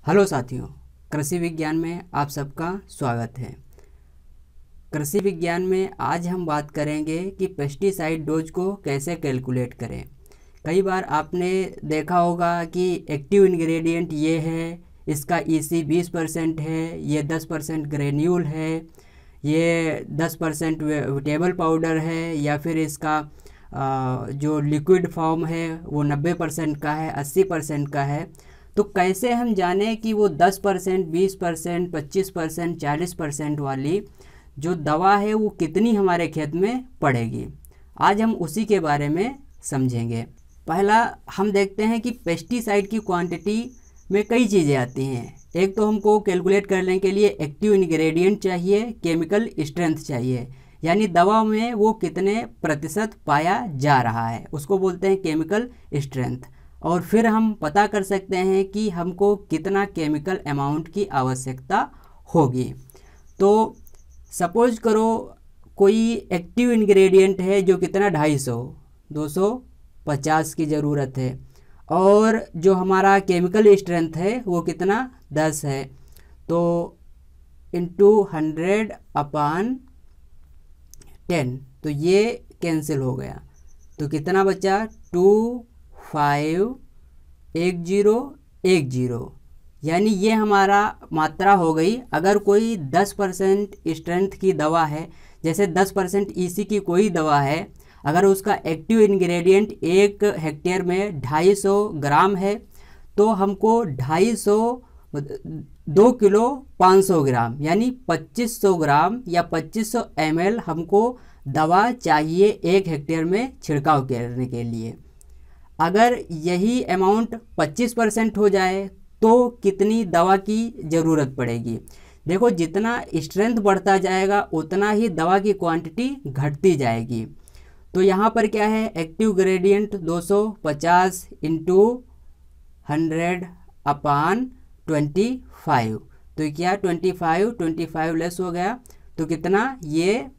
Hello साथियों, कृषि विज्ञान में आप सबका स्वागत है। कृषि विज्ञान में आज हम बात करेंगे कि पेस्टिसाइड डोज को कैसे कैलकुलेट करें। कई बार आपने देखा होगा कि एक्टिव इंग्रेडिएंट ये है, इसका EC 20% है, ये 10% ग्रेन्यूल है, ये 10% वेजिटेबल पाउडर है, या फिर इसका जो लिक्विड फॉर्म है वो 90% का है, 80% का है। तो कैसे हम जानें कि वो 10%, 20%, 25%, 40% वाली जो दवा है वो कितनी हमारे खेत में पड़ेगी। आज हम उसी के बारे में समझेंगे। पहला हम देखते हैं कि पेस्टिसाइड की क्वांटिटी में कई चीज़ें आती हैं। एक तो हमको कैलकुलेट करने के लिए एक्टिव इंग्रेडिएंट चाहिए, केमिकल स्ट्रेंथ चाहिए, यानी दवा में वो कितने प्रतिशत पाया जा रहा है, उसको बोलते हैं केमिकल स्ट्रेंथ। और फिर हम पता कर सकते हैं कि हमको कितना केमिकल अमाउंट की आवश्यकता होगी। तो सपोज करो कोई एक्टिव इंग्रेडिएंट है जो कितना 250 की ज़रूरत है, और जो हमारा केमिकल स्ट्रेंथ है वो कितना 10 है। तो इंटू 100/10, तो ये कैंसिल हो गया। तो कितना बचा 251010, यानी ये हमारा मात्रा हो गई। अगर कोई 10% स्ट्रेंथ की दवा है, जैसे 10% EC की कोई दवा है, अगर उसका एक्टिव इंग्रेडिएंट 1 हेक्टेयर में 250 ग्राम है, तो हमको 2 किलो 500 ग्राम यानी 2500 ग्राम या 2500 ml हमको दवा चाहिए 1 हेक्टेयर में छिड़काव करने के लिए। अगर यही अमाउंट 25% हो जाए तो कितनी दवा की ज़रूरत पड़ेगी। देखो, जितना स्ट्रेंथ बढ़ता जाएगा उतना ही दवा की क्वांटिटी घटती जाएगी। तो यहाँ पर क्या है, एक्टिव ग्रेडियंट 250 इंटू 100/25, तो क्या 25 लेस हो गया, तो कितना ये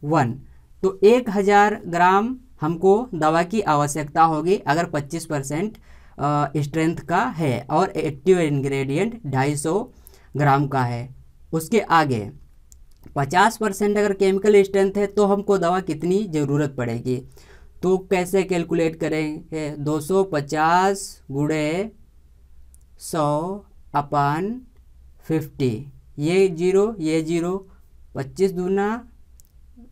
1। तो 1000 ग्राम हमको दवा की आवश्यकता होगी अगर 25% स्ट्रेंथ का है और एक्टिव इंग्रेडिएंट 250 ग्राम का है। उसके आगे 50% अगर केमिकल स्ट्रेंथ है तो हमको दवा कितनी ज़रूरत पड़ेगी। तो कैसे कैलकुलेट करेंगे, 250 गुणे 100/50, ये 0 ये 0, 25 दूना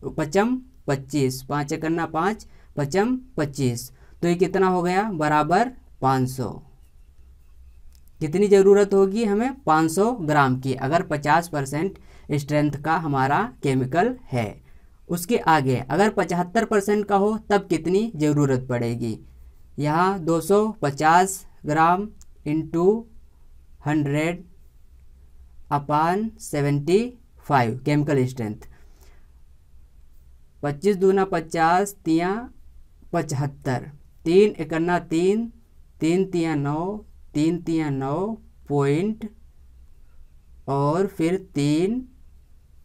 25, 5 करना 5, 25, तो ये कितना हो गया बराबर 500। कितनी ज़रूरत होगी हमें 500 ग्राम की, अगर 50% स्ट्रेंथ का हमारा केमिकल है। उसके आगे अगर 75% का हो तब कितनी ज़रूरत पड़ेगी। यहाँ 250 ग्राम इंटू 100/75 केमिकल स्ट्रेंथ, 25 दूना 50, 3 75, 3 एकन्ना 3, 3 3 9, 3 3 9 पॉइंट, और फिर 3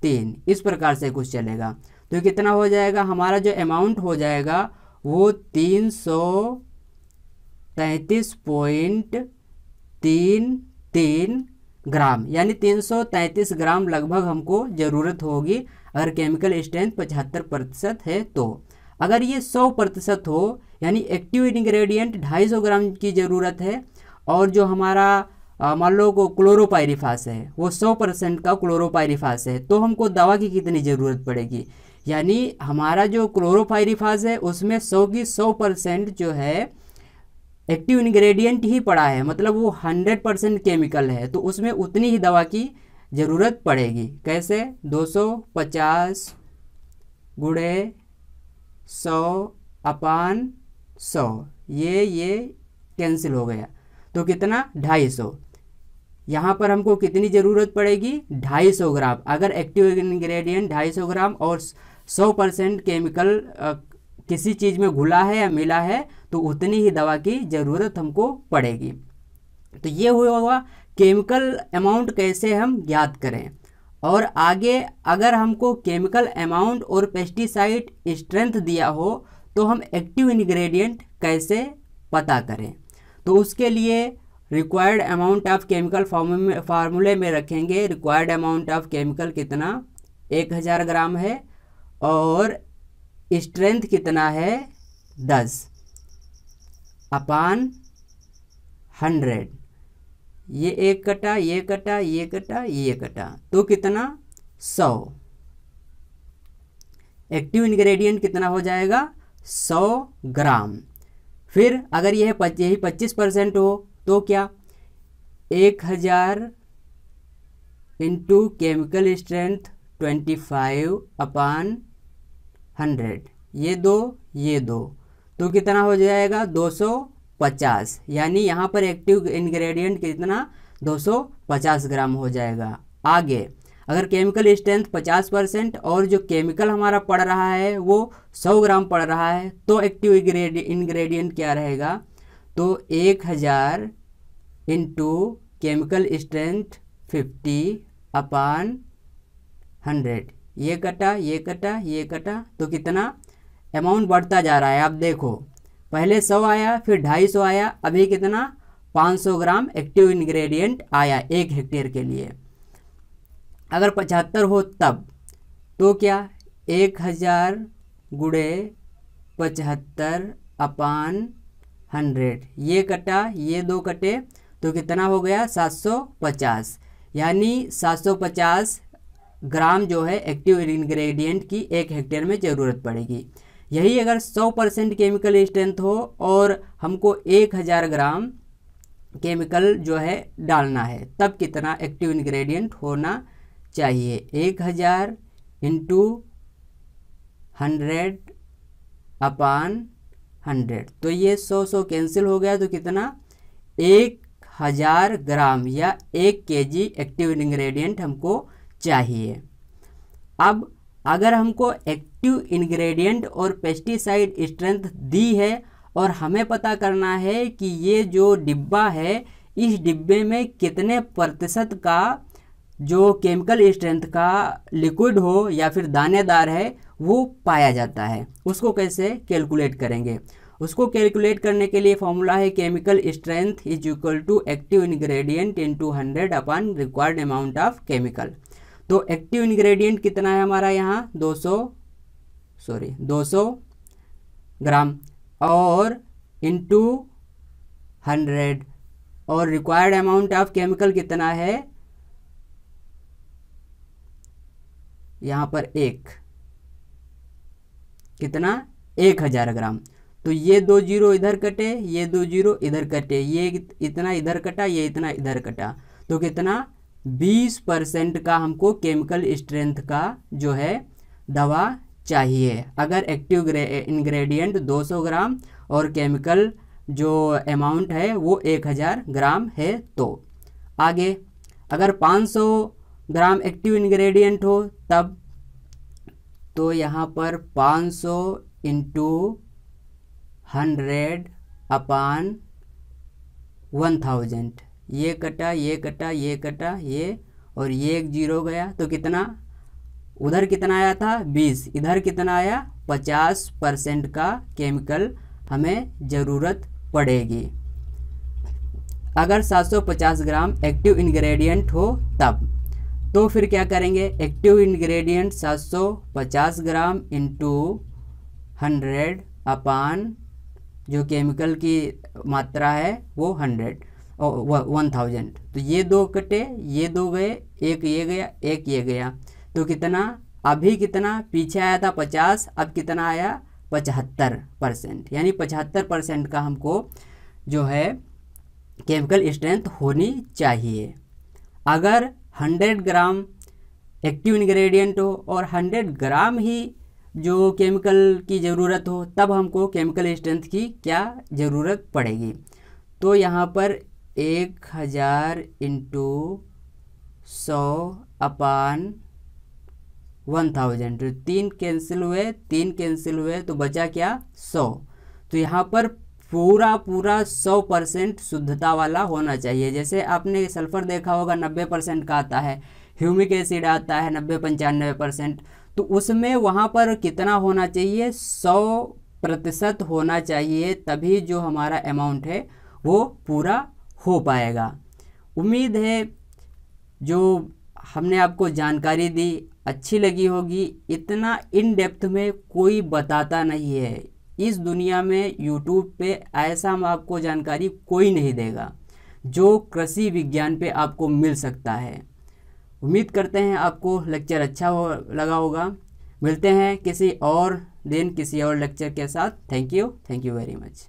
3, इस प्रकार से कुछ चलेगा। तो कितना हो जाएगा, हमारा जो अमाउंट हो जाएगा वो 333.33 ग्राम, यानी 333 ग्राम लगभग हमको ज़रूरत होगी अगर केमिकल स्ट्रेंथ 75% है। तो अगर ये 100% हो, यानी एक्टिव इंग्रेडिएंट 250 ग्राम की ज़रूरत है, और जो हमारा मान लो को क्लोरोपाइरिफास है वो 100% का क्लोरोपाइरिफास है, तो हमको दवा की कितनी ज़रूरत पड़ेगी। यानी हमारा जो क्लोरोपाइरिफास है उसमें 100 की 100% जो है एक्टिव इंग्रेडिएंट ही पड़ा है, मतलब वो 100% केमिकल है, तो उसमें उतनी ही दवा की ज़रूरत पड़ेगी। कैसे, 250 गुणे 100/100, ये कैंसिल हो गया, तो कितना 250। यहाँ पर हमको कितनी ज़रूरत पड़ेगी 250 ग्राम। अगर एक्टिव इंग्रेडिएंट 250 ग्राम और 100% केमिकल किसी चीज़ में घुला है या मिला है, तो उतनी ही दवा की ज़रूरत हमको पड़ेगी। तो ये हुआ केमिकल अमाउंट कैसे हम ज्ञात करें। और आगे अगर हमको केमिकल अमाउंट और पेस्टिसाइड स्ट्रेंथ दिया हो तो हम एक्टिव इंग्रेडिएंट कैसे पता करें। तो उसके लिए रिक्वायर्ड अमाउंट ऑफ केमिकल फार्मूले में रखेंगे। रिक्वायर्ड अमाउंट ऑफ केमिकल कितना 1000 ग्राम है और स्ट्रेंथ कितना है 10 अपान 100। ये एक कटा, ये कटा, ये कटा, ये कटा, तो कितना 100। एक्टिव इंग्रेडिएंट कितना हो जाएगा 100 ग्राम। फिर अगर यही 25% हो तो क्या 1000 इंटू केमिकल स्ट्रेंथ 25 अपान 100, ये दो तो कितना हो जाएगा 250। यानी यहाँ पर एक्टिव इंग्रेडिएंट कितना 250 ग्राम हो जाएगा। आगे अगर केमिकल स्ट्रेंथ 50% और जो केमिकल हमारा पड़ रहा है वो 100 ग्राम पड़ रहा है तो एक्टिव इंग्रेडिएंट क्या रहेगा, तो 1000 इंटू केमिकल स्ट्रेंथ 50 अपान 100, ये कटा, ये कटा, ये कटा, तो कितना अमाउंट बढ़ता जा रहा है। आप देखो पहले 100 आया, फिर 250 आया, अभी कितना 500 ग्राम एक्टिव इंग्रेडिएंट आया 1 हेक्टेयर के लिए। अगर 75 हो तब तो क्या 1000 गुणे 75 अपान 100, ये कटा, ये दो कटे, तो कितना हो गया 750। यानी 750 ग्राम जो है एक्टिव इंग्रेडिएंट की 1 हेक्टेयर में ज़रूरत पड़ेगी। यही अगर 100% केमिकल स्ट्रेंथ हो और हमको 1000 ग्राम केमिकल जो है डालना है तब कितना एक्टिव इंग्रेडिएंट होना चाहिए, 1000 इंटू 100 अपान 100, तो ये 100 कैंसिल हो गया, तो कितना 1000 ग्राम या 1 kg एक्टिव इंग्रेडिएंट हमको चाहिए। अब अगर हमको एक्टिव इंग्रेडिएंट और पेस्टिसाइड स्ट्रेंथ दी है और हमें पता करना है कि ये जो डिब्बा है इस डिब्बे में कितने प्रतिशत का जो केमिकल स्ट्रेंथ का लिक्विड हो या फिर दानेदार है वो पाया जाता है, उसको कैसे कैलकुलेट करेंगे। उसको कैलकुलेट करने के लिए फॉर्मूला है chemical strength is equal to active ingredient into 100 upon required amount of chemical. तो एक्टिव इंग्रेडिएंट कितना है हमारा यहाँ 200 ग्राम और इंटू 100 और रिक्वायर्ड अमाउंट ऑफ केमिकल कितना है यहाँ पर कितना 1000 ग्राम। तो ये 2 जीरो इधर कटे, ये 2 जीरो इधर कटे, ये इतना इधर कटा, ये इतना इधर कटा, तो कितना 20% का हमको केमिकल स्ट्रेंथ का जो है दवा चाहिए अगर एक्टिव इंग्रेडिएंट 200 ग्राम और केमिकल जो अमाउंट है वो 1000 ग्राम है। तो आगे अगर 500 ग्राम एक्टिव इंग्रेडिएंट हो तब तो यहाँ पर 500 इंटू 100 अपान 1000, ये कटा, ये कटा, ये कटा, ये और ये 1 जीरो गया, तो कितना उधर कितना आया था 20, इधर कितना आया 50% का केमिकल हमें ज़रूरत पड़ेगी अगर 750 ग्राम एक्टिव इंग्रेडिएंट हो तब। तो फिर क्या करेंगे, एक्टिव इंग्रेडिएंट 750 ग्राम इंटू 100 अपान जो केमिकल की मात्रा है वो 1000, तो ये 2 कटे, ये 2 गए, एक ये गया, एक ये गया, तो कितना अभी कितना पीछे आया था 50, अब कितना आया 75%, यानी 75% का हमको जो है केमिकल स्ट्रेंथ होनी चाहिए। अगर 100 ग्राम एक्टिव इंग्रेडिएंट हो और 100 ग्राम ही जो केमिकल की ज़रूरत हो तब हमको केमिकल स्ट्रेंथ की क्या ज़रूरत पड़ेगी। तो यहाँ पर 1000 इंटू 100 अपान 1000, 3 कैंसिल हुए, 3 कैंसिल हुए, तो बचा क्या 100। तो यहाँ पर पूरा 100% शुद्धता वाला होना चाहिए। जैसे आपने सल्फ़र देखा होगा 90% का आता है, ह्यूमिक एसिड आता है 90-95%, तो उसमें वहाँ पर कितना होना चाहिए 100% होना चाहिए, तभी जो हमारा अमाउंट है वो पूरा हो पाएगा। उम्मीद है जो हमने आपको जानकारी दी अच्छी लगी होगी। इतना इन डेप्थ में कोई बताता नहीं है इस दुनिया में, यूट्यूब पे ऐसा हम आपको जानकारी कोई नहीं देगा जो कृषि विज्ञान पे आपको मिल सकता है। उम्मीद करते हैं आपको लेक्चर अच्छा लगा होगा। मिलते हैं किसी और दिन किसी और लेक्चर के साथ। Thank you very much.